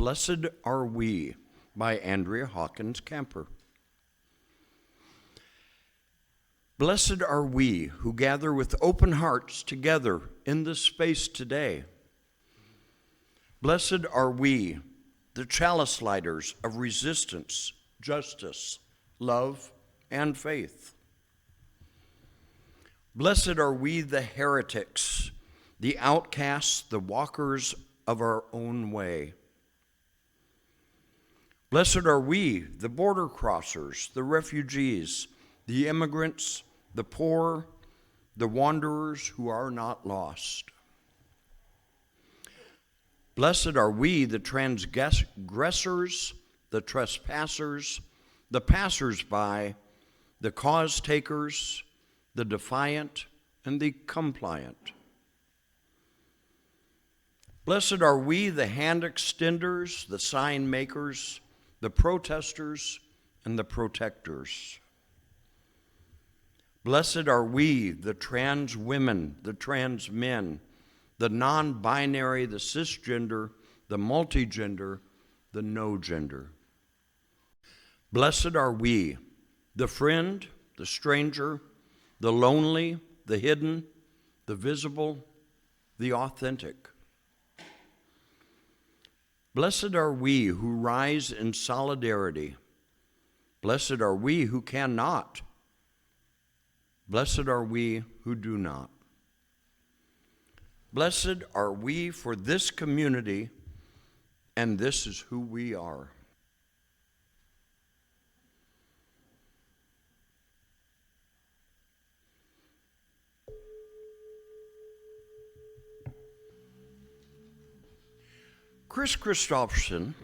Blessed Are We by Andrea Hawkins Camper. Blessed are we who gather with open hearts together in this space today. Blessed are we, the chalice lighters of resistance, justice, love, and faith. Blessed are we, the heretics, the outcasts, the walkers of our own way. Blessed are we, the border crossers, the refugees, the immigrants, the poor, the wanderers who are not lost. Blessed are we, the transgressors, the trespassers, the passers-by, the cause takers, the defiant, and the compliant. Blessed are we, the hand extenders, the sign makers, the protesters, and the protectors. Blessed are we, the trans women, the trans men, the non-binary, the cisgender, the multigender, the no gender. Blessed are we, the friend, the stranger, the lonely, the hidden, the visible, the authentic. Blessed are we who rise in solidarity. Blessed are we who cannot. Blessed are we who do not. Blessed are we for this community, and this is who we are. Kris Kristofferson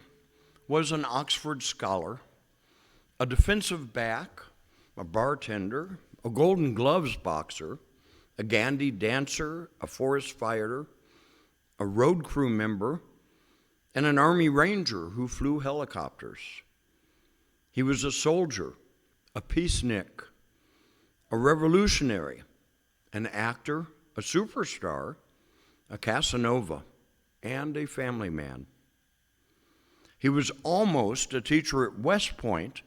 was an Oxford scholar, a defensive back, a bartender, a Golden Gloves boxer, a gandy dancer, a forest fighter, a road crew member, and an Army Ranger who flew helicopters. He was a soldier, a peacenik, a revolutionary, an actor, a superstar, a Casanova, and a family man. He was almost a teacher at West Point,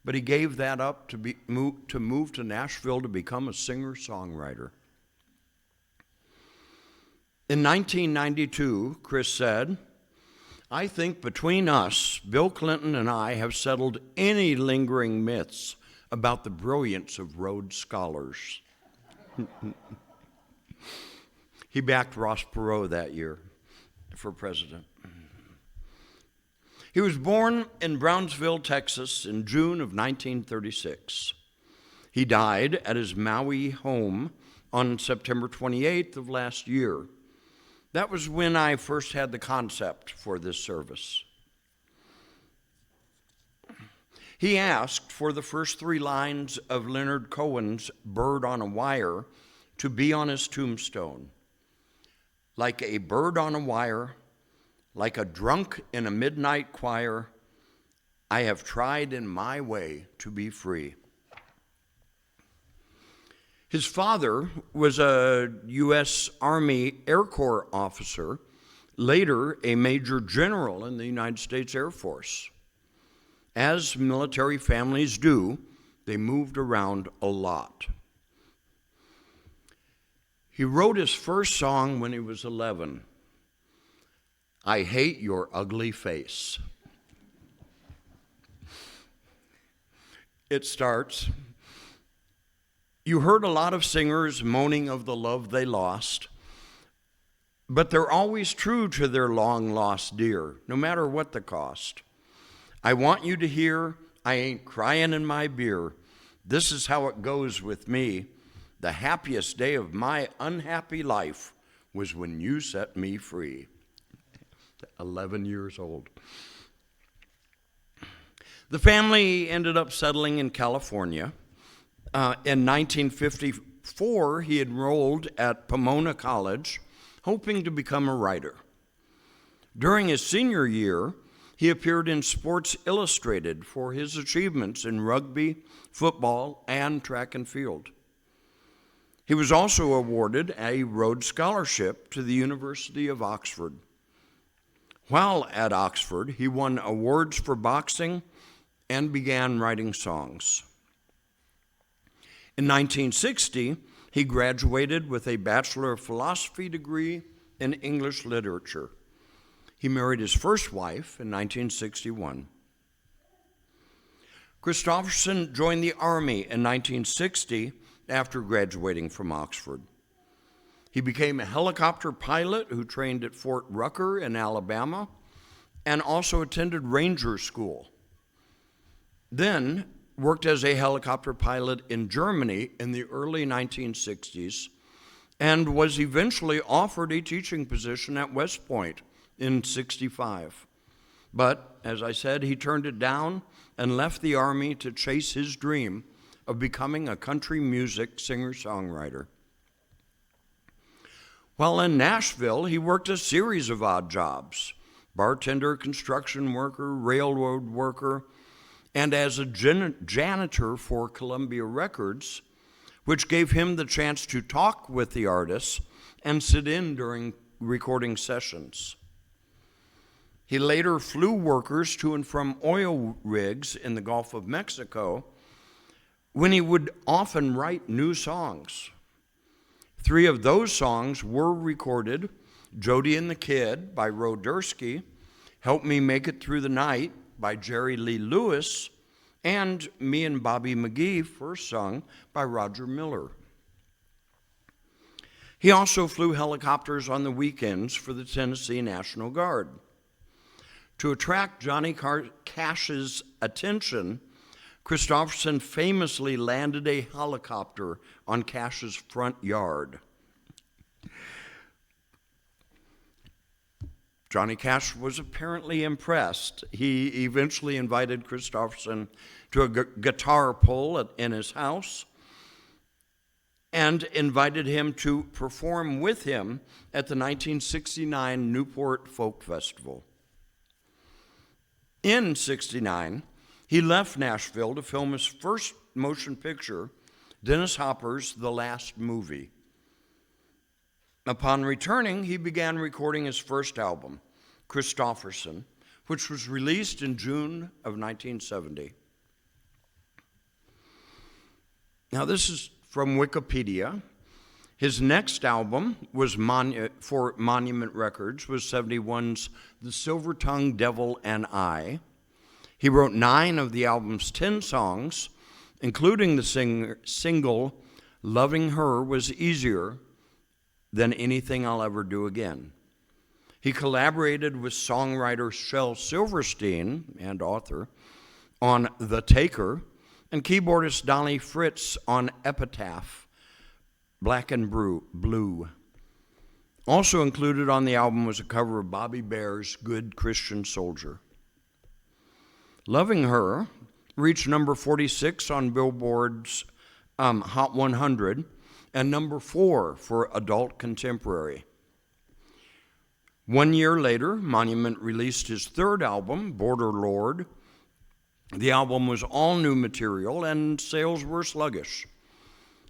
but he gave that up to move to Nashville to become a singer-songwriter. In 1992, Kris said, "I think between us, Bill Clinton and I have settled any lingering myths about the brilliance of Rhodes Scholars." He backed Ross Perot that year for president. He was born in Brownsville, Texas in June of 1936. He died at his Maui home on September 28th of last year. That was when I first had the concept for this service. He asked for the first 3 lines of Leonard Cohen's Bird on a Wire to be on his tombstone. Like a bird on a wire, like a drunk in a midnight choir, I have tried in my way to be free. His father was a U.S. Army Air Corps officer, later a major general in the United States Air Force. As military families do, they moved around a lot. He wrote his first song when he was 11. I hate your ugly face. It starts, you heard a lot of singers moaning of the love they lost, but they're always true to their long-lost dear, no matter what the cost. I want you to hear, I ain't crying in my beer. This is how it goes with me. The happiest day of my unhappy life was when you set me free. 11 years old. The family ended up settling in California. In 1954, he enrolled at Pomona College, hoping to become a writer. During his senior year, he appeared in Sports Illustrated for his achievements in rugby, football, and track and field. He was also awarded a Rhodes Scholarship to the University of Oxford. While at Oxford, he won awards for boxing and began writing songs. In 1960, he graduated with a Bachelor of Philosophy degree in English literature. He married his first wife in 1961. Kristofferson joined the Army in 1960 after graduating from Oxford. He became a helicopter pilot who trained at Fort Rucker in Alabama and also attended Ranger School. Then worked as a helicopter pilot in Germany in the early 1960s and was eventually offered a teaching position at West Point in '65. But, as I said, he turned it down and left the Army to chase his dream of becoming a country music singer-songwriter. While in Nashville, he worked a series of odd jobs: bartender, construction worker, railroad worker, and as a janitor for Columbia Records, which gave him the chance to talk with the artists and sit in during recording sessions. He later flew workers to and from oil rigs in the Gulf of Mexico, when he would often write new songs. 3 of those songs were recorded: Jody and the Kid by Ro Dursky, Help Me Make It Through the Night by Jerry Lee Lewis, and Me and Bobby McGee, first sung by Roger Miller. He also flew helicopters on the weekends for the Tennessee National Guard. To attract Johnny Cash's attention, Kristofferson famously landed a helicopter on Cash's front yard. Johnny Cash was apparently impressed. He eventually invited Kristofferson to a guitar pull in his house and invited him to perform with him at the 1969 Newport Folk Festival. In '69, he left Nashville to film his first motion picture, Dennis Hopper's The Last Movie. Upon returning, he began recording his first album, Kristofferson, which was released in June of 1970. Now, this is from Wikipedia. His next album was for Monument Records, was '71's The Silver-Tongued Devil and I. He wrote 9 of the album's 10 songs, including the single Loving Her Was Easier Than Anything I'll Ever Do Again. He collaborated with songwriter Shel Silverstein, and author, on The Taker, and keyboardist Donnie Fritz on Epitaph, Black and Blue. Also included on the album was a cover of Bobby Bare's Good Christian Soldier. Loving Her reached number 46 on Billboard's Hot 100 and number 4 for adult contemporary. 1 year later, Monument released his third album, Border Lord. The album was all new material and sales were sluggish.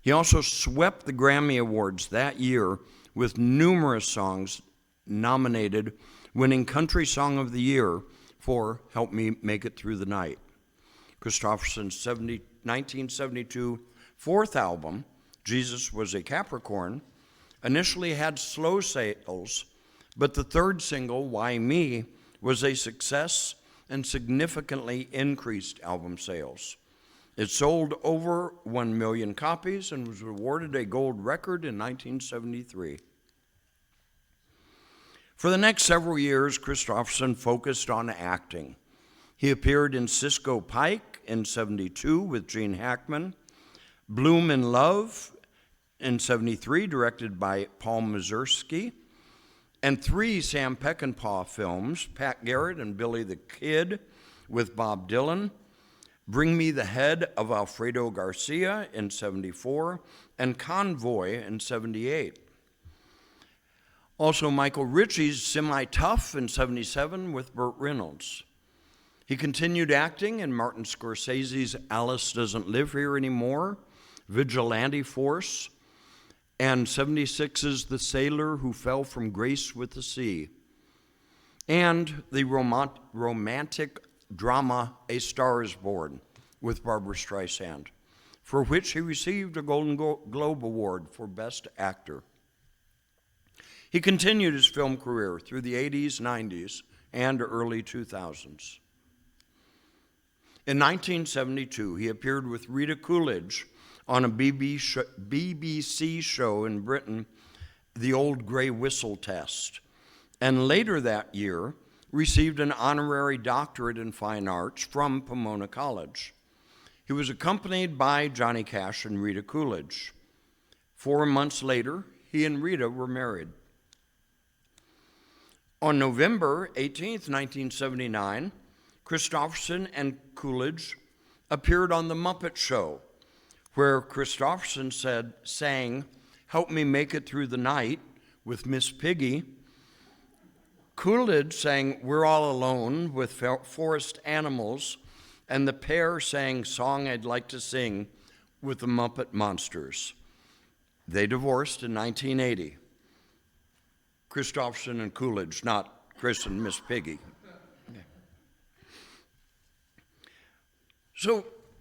He also swept the Grammy Awards that year with numerous songs nominated, winning Country Song of the Year for Help Me Make It Through the Night. Kristofferson's 1972 fourth album, Jesus Was a Capricorn, initially had slow sales, but the third single, Why Me, was a success and significantly increased album sales. It sold over 1 million copies and was awarded a gold record in 1973. For the next several years, Kristofferson focused on acting. He appeared in Cisco Pike in '72 with Gene Hackman, Bloom in Love in '73, directed by Paul Mazursky, and 3 Sam Peckinpah films, Pat Garrett and Billy the Kid with Bob Dylan, Bring Me the Head of Alfredo Garcia in '74, and Convoy in '78. Also, Michael Ritchie's Semi-Tough in '77 with Burt Reynolds. He continued acting in Martin Scorsese's Alice Doesn't Live Here Anymore, Vigilante Force, and '76's The Sailor Who Fell from Grace with the Sea. and the romantic drama A Star is Born with Barbra Streisand, for which he received a Golden Globe Award for Best Actor. He continued his film career through the 80s, 90s, and early 2000s. In 1972, he appeared with Rita Coolidge on a BBC show in Britain, The Old Grey Whistle Test, and later that year received an honorary doctorate in fine arts from Pomona College. He was accompanied by Johnny Cash and Rita Coolidge. 4 months later, he and Rita were married. On November 18, 1979, Kristofferson and Coolidge appeared on The Muppet Show, where Kristofferson sang, "Help Me Make It Through the Night" with Miss Piggy. Coolidge sang "We're All Alone" with Forest Animals, and the pair sang "Song I'd Like to Sing" with the Muppet Monsters. They divorced in 1980. Kristofferson and Coolidge, not Chris and Miss Piggy.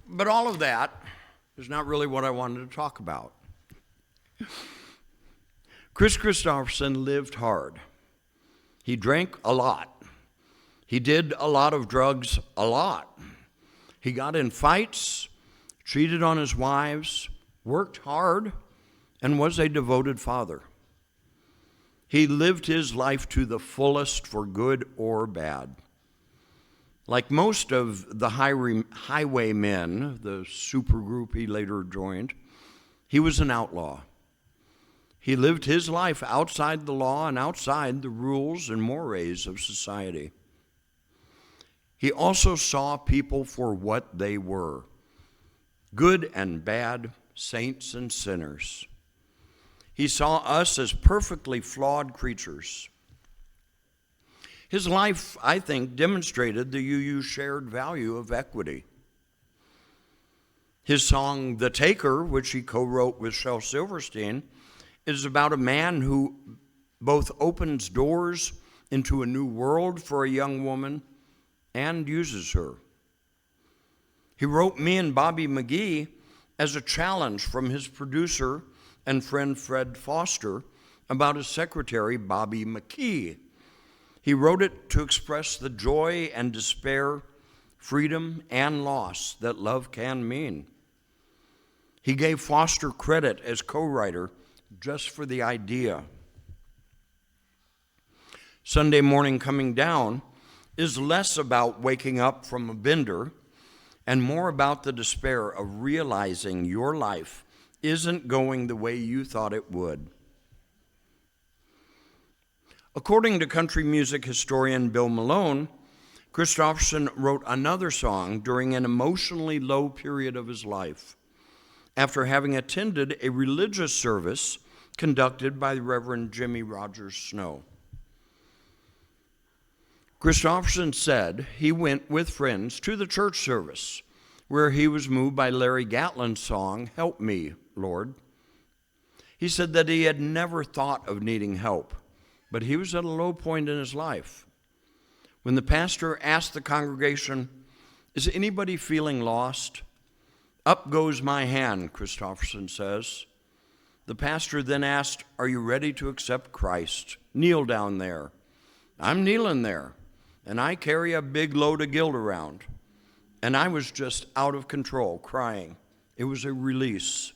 But all of that is not really what I wanted to talk about. Kris Kristofferson lived hard. He drank a lot. He did a lot of drugs a lot. He got in fights, cheated on his wives, worked hard, and was a devoted father. He lived his life to the fullest for good or bad. Like most of the highwaymen, the supergroup he later joined, he was an outlaw. He lived his life outside the law and outside the rules and mores of society. He also saw people for what they were, good and bad, saints and sinners. He saw us as perfectly flawed creatures. His life, I think, demonstrated the UU shared value of equity. His song, "The Taker," which he co-wrote with Shel Silverstein, is about a man who both opens doors into a new world for a young woman and uses her. He wrote "Me and Bobby McGee" as a challenge from his producer and friend Fred Foster about his secretary, Bobby McKee. He wrote it to express the joy and despair, freedom and loss that love can mean. He gave Foster credit as co-writer just for the idea. Sunday Morning Coming Down is less about waking up from a bender and more about the despair of realizing your life isn't going the way you thought it would. According to country music historian Bill Malone, Kristofferson wrote another song during an emotionally low period of his life, after having attended a religious service conducted by the Reverend Jimmy Rogers Snow. Kristofferson said he went with friends to the church service, where he was moved by Larry Gatlin's song, "Help Me, Lord." He said that he had never thought of needing help, but he was at a low point in his life. When the pastor asked the congregation, "Is anybody feeling lost?" "Up goes my hand," Kristofferson says. The pastor then asked, "Are you ready to accept Christ? Kneel down there." "I'm kneeling there, and I carry a big load of guilt around." And I was just out of control, crying. It was a release.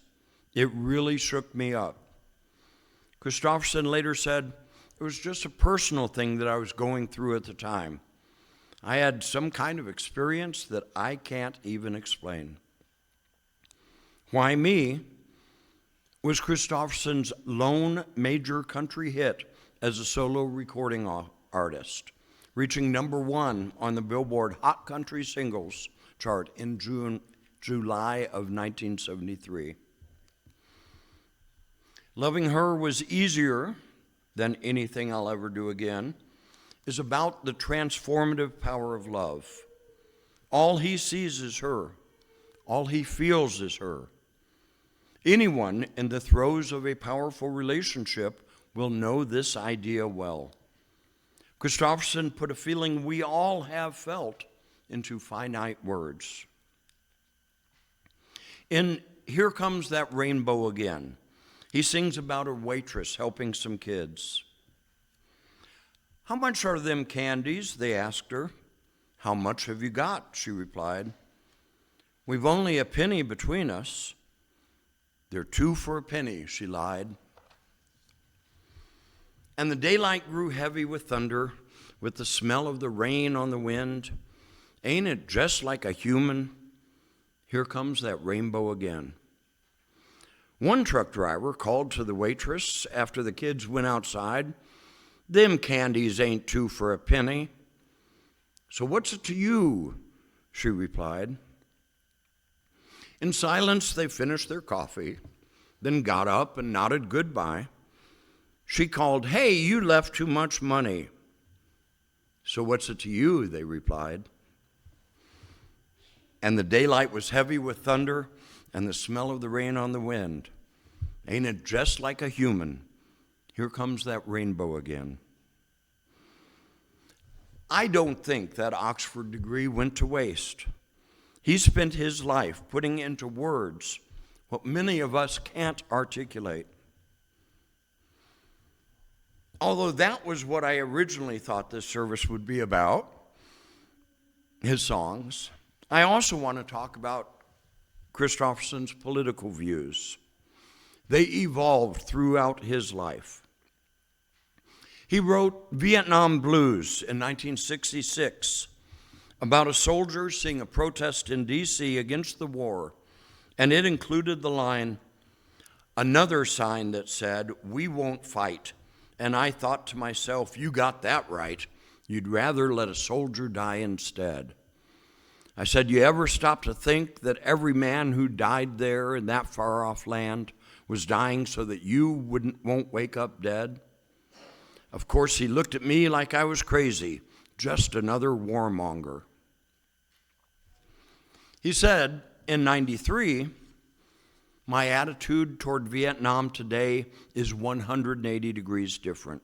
It really shook me up. Kristofferson later said, "It was just a personal thing that I was going through at the time. I had some kind of experience that I can't even explain." "Why Me" was Kristofferson's lone major country hit as a solo recording artist, reaching #1 on the Billboard Hot Country Singles chart in July of 1973. "Loving Her Was Easier Than Anything I'll Ever Do Again" is about the transformative power of love. All he sees is her. All he feels is her. Anyone in the throes of a powerful relationship will know this idea well. Kristofferson put a feeling we all have felt into finite words. In Here Comes That Rainbow Again, he sings about a waitress helping some kids. "How much are them candies?" they asked her. "How much have you got?" she replied. "We've only a penny between us." "They're 2 for a penny," she lied. And the daylight grew heavy with thunder, with the smell of the rain on the wind. Ain't it just like a human? Here comes that rainbow again. One truck driver called to the waitress after the kids went outside, "Them candies ain't 2 for a penny." "So what's it to you?" she replied. In silence, they finished their coffee, then got up and nodded goodbye. She called, "Hey, you left too much money." "So what's it to you?" they replied. And the daylight was heavy with thunder and the smell of the rain on the wind. Ain't it just like a human? Here comes that rainbow again. I don't think that Oxford degree went to waste. He spent his life putting into words what many of us can't articulate. Although that was what I originally thought this service would be about, his songs, I also want to talk about Kristofferson's political views. They evolved throughout his life. He wrote Vietnam Blues in 1966 about a soldier seeing a protest in D.C. against the war, and it included the line, "Another sign that said, 'We won't fight.' And I thought to myself, you got that right. You'd rather let a soldier die instead." I said, you ever stop to think that every man who died there in that far-off land was dying so that you won't wake up dead? Of course, he looked at me like I was crazy, just another warmonger. He said in 93, "My attitude toward Vietnam today is 180 degrees different.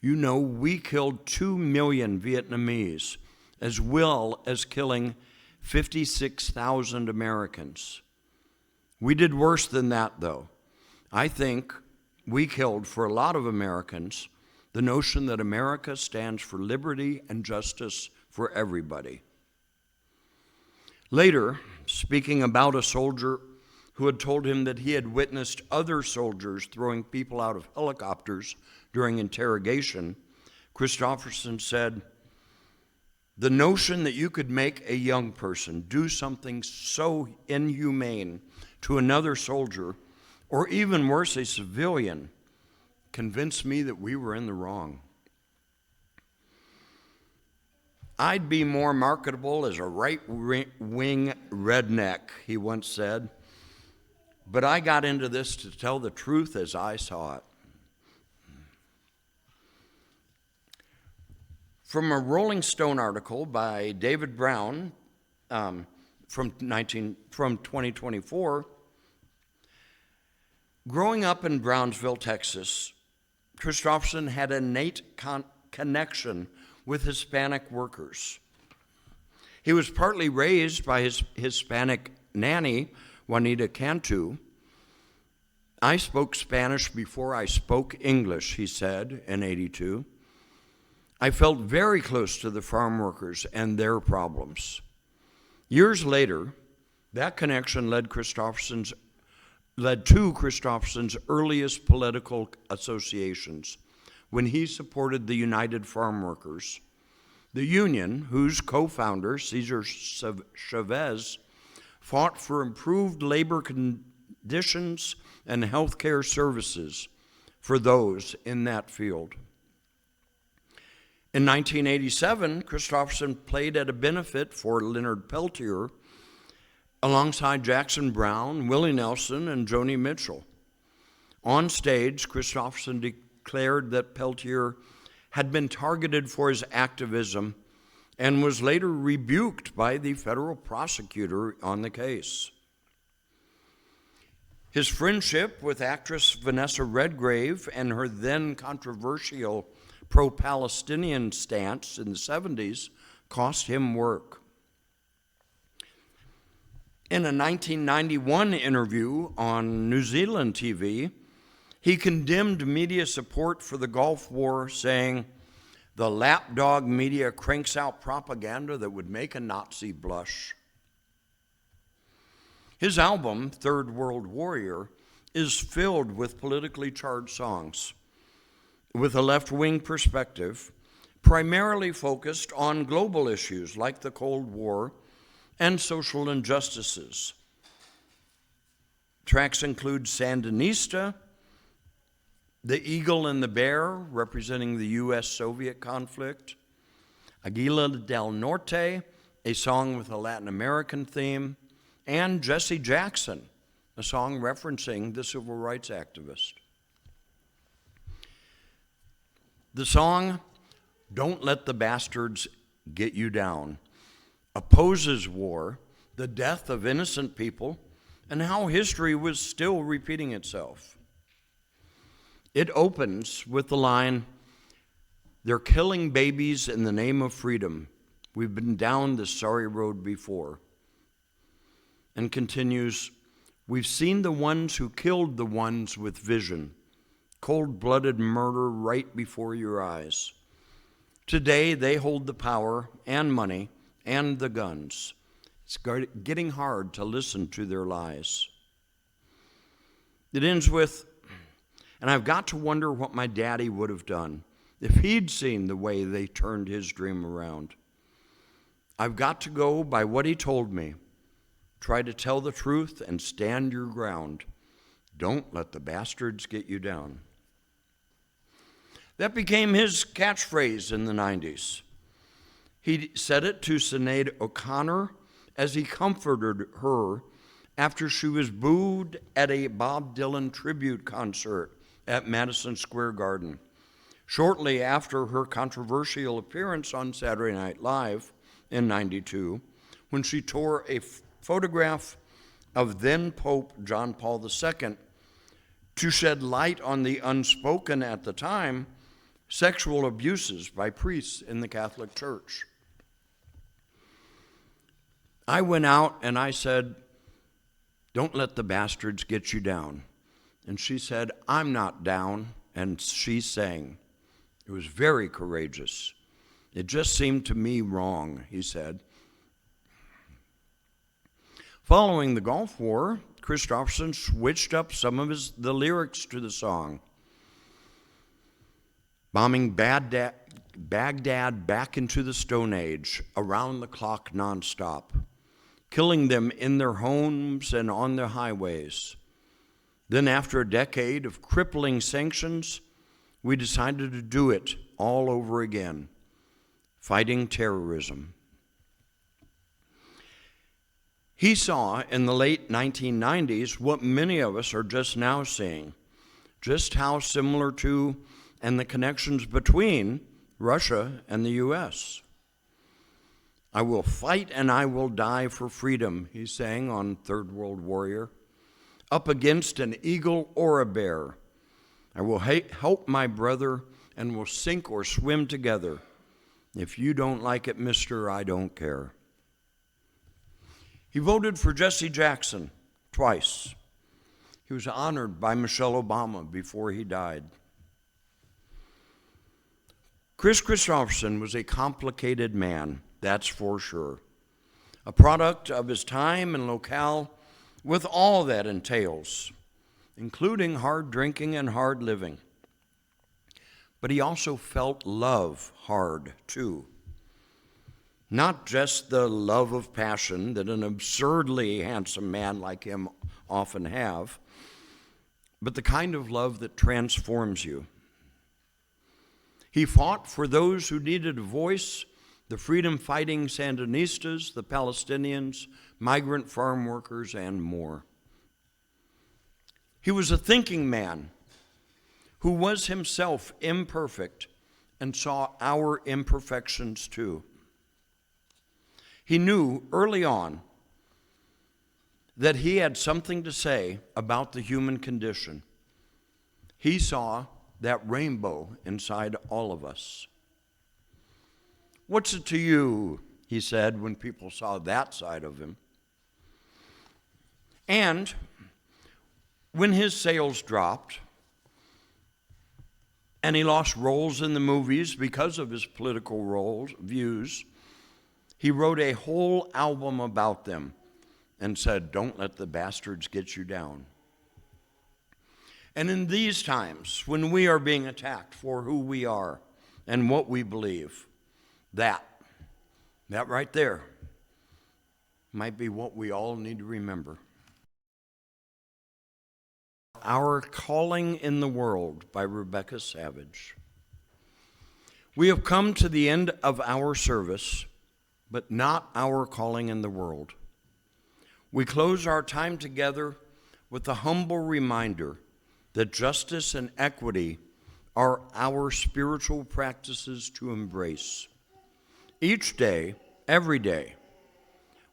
You know, we killed 2 million Vietnamese, as well as killing 56,000 Americans. We did worse than that, though. I think we killed, for a lot of Americans, the notion that America stands for liberty and justice for everybody." Later, speaking about a soldier who had told him that he had witnessed other soldiers throwing people out of helicopters during interrogation, Kristofferson said, "The notion that you could make a young person do something so inhumane to another soldier, or even worse, a civilian, convinced me that we were in the wrong. I'd be more marketable as a right-wing redneck," he once said, "but I got into this to tell the truth as I saw it." From a Rolling Stone article by David Brown from 2024, growing up in Brownsville, Texas, Kristofferson had an innate connection with Hispanic workers. He was partly raised by his Hispanic nanny, Juanita Cantu. "I spoke Spanish before I spoke English," he said in 82. "I felt very close to the farm workers and their problems." Years later, that connection led to Kristofferson's earliest political associations when he supported the United Farm Workers, the union whose co-founder, Cesar Chavez, fought for improved labor conditions and health care services for those in that field. In 1987, Kristofferson played at a benefit for Leonard Peltier alongside Jackson Browne, Willie Nelson, and Joni Mitchell. On stage, Kristofferson declared that Peltier had been targeted for his activism and was later rebuked by the federal prosecutor on the case. His friendship with actress Vanessa Redgrave and her then controversial pro-Palestinian stance in the 70s cost him work. In a 1991 interview on New Zealand TV, he condemned media support for the Gulf War, saying, "The lapdog media cranks out propaganda that would make a Nazi blush." His album, Third World Warrior, is filled with politically charged songs with a left-wing perspective, primarily focused on global issues like the Cold War and social injustices. Tracks include Sandinista, The Eagle and the Bear, representing the U.S.-Soviet conflict, Aguila del Norte, a song with a Latin American theme, and Jesse Jackson, a song referencing the civil rights activist. The song, "Don't Let the Bastards Get You Down," opposes war, the death of innocent people, and how history was still repeating itself. It opens with the line, "They're killing babies in the name of freedom. We've been down this sorry road before." And continues, "We've seen the ones who killed the ones with vision, cold-blooded murder right before your eyes. Today they hold the power and money and the guns. It's getting hard to listen to their lies." It ends with, "And I've got to wonder what my daddy would have done if he'd seen the way they turned his dream around. I've got to go by what he told me. Try to tell the truth and stand your ground. Don't let the bastards get you down." That became his catchphrase in the 90s. He said it to Sinead O'Connor as he comforted her after she was booed at a Bob Dylan tribute concert at Madison Square Garden, shortly after her controversial appearance on Saturday Night Live in '92, when she tore a photograph of then Pope John Paul II to shed light on the unspoken at the time sexual abuses by priests in the Catholic Church. I went out and I said, "Don't let the bastards get you down." And she said, "I'm not down," and she sang. It was very courageous. "It just seemed to me wrong," he said. Following the Gulf War, Kristofferson switched up some of the lyrics to the song. Bombing Baghdad back into the Stone Age, around the clock nonstop, killing them in their homes and on their highways. Then after a decade of crippling sanctions, we decided to do it all over again, fighting terrorism. He saw in the late 1990s what many of us are just now seeing, just how similar to and the connections between Russia and the U.S. "I will fight and I will die for freedom," he sang on Third World Warrior, "up against an eagle or a bear. I will help my brother and will sink or swim together. If you don't like it, mister, I don't care." He voted for Jesse Jackson twice. He was honored by Michelle Obama before he died. Kris Kristofferson was a complicated man, that's for sure. A product of his time and locale with all that entails, including hard drinking and hard living. But he also felt love hard, too. Not just the love of passion that an absurdly handsome man like him often have, but the kind of love that transforms you. He fought for those who needed a voice, the freedom-fighting Sandinistas, the Palestinians, migrant farm workers, and more. He was a thinking man who was himself imperfect and saw our imperfections too. He knew early on that he had something to say about the human condition. He saw that rainbow inside all of us. "What's it to you?" he said when people saw that side of him. And when his sales dropped and he lost roles in the movies because of his political views, he wrote a whole album about them and said, "Don't let the bastards get you down." And in these times, when we are being attacked for who we are and what we believe, that right there might be what we all need to remember. Our Calling in the World by Rebecca Savage. We have come to the end of our service, but not our calling in the world. We close our time together with a humble reminder that justice and equity are our spiritual practices to embrace. Each day, every day,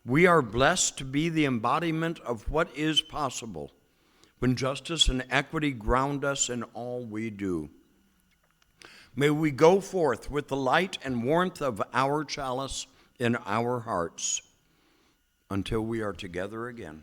we are blessed to be the embodiment of what is possible when justice and equity ground us in all we do. May we go forth with the light and warmth of our chalice in our hearts until we are together again.